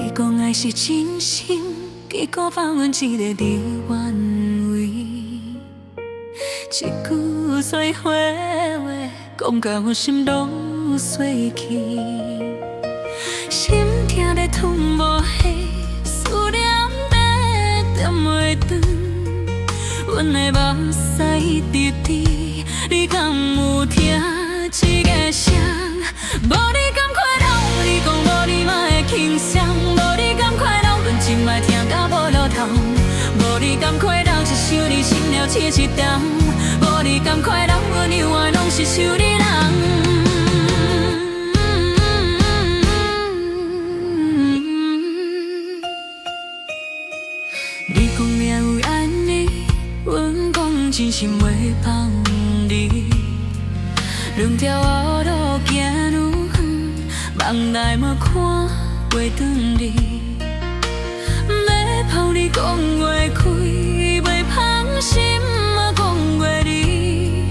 你讲爱是真心，结果放阮一个伫原位。一句碎花话，讲甲我心都碎去。心痛在吞无气，思念要点袂断。阮的目屎一滴滴，你敢有听这个声？无你敢快乐？你讲无你嘛会轻松？无你敢快乐？阮真爱听到无路通。无你敢快乐？一想你心了刺一重。无你敢快乐？阮永远拢是想你人。你讲命有安尼，阮讲真心袂放你。两条乌路行愈远，梦内嘛看袂转你。要抱你讲袂开，袂放心嘛讲袂离。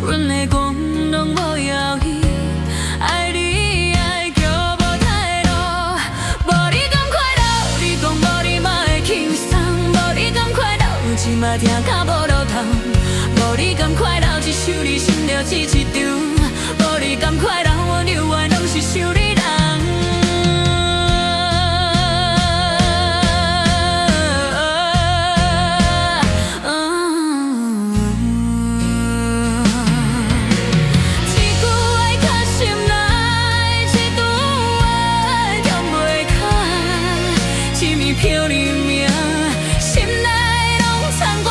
阮的讲拢无要紧，爱你爱叫无态度。无你敢快乐？你讲无你嘛会轻松？无你敢快乐？真爱听到无路通。无你敢快乐？一想你心就刺一张。无你敢快乐？我永远拢是想你人。飘你名，心内拢藏我。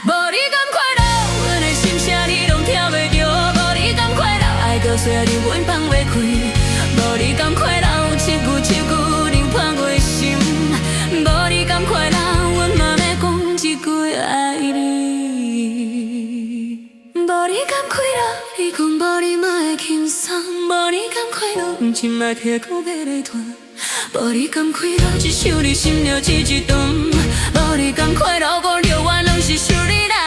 无你敢快乐，阮的心声你拢听袂着。无你敢快乐，爱搁随你阮放袂开。无你敢快乐，一句一句能判袂心。无你敢快乐，阮嘛要讲一句爱你。无你敢快乐，你讲无你嘛会轻松。无你敢快乐，真爱摕苦要来吞。无你敢快乐，一想你心就刺一顿。无你敢快乐，我永远拢是想你人。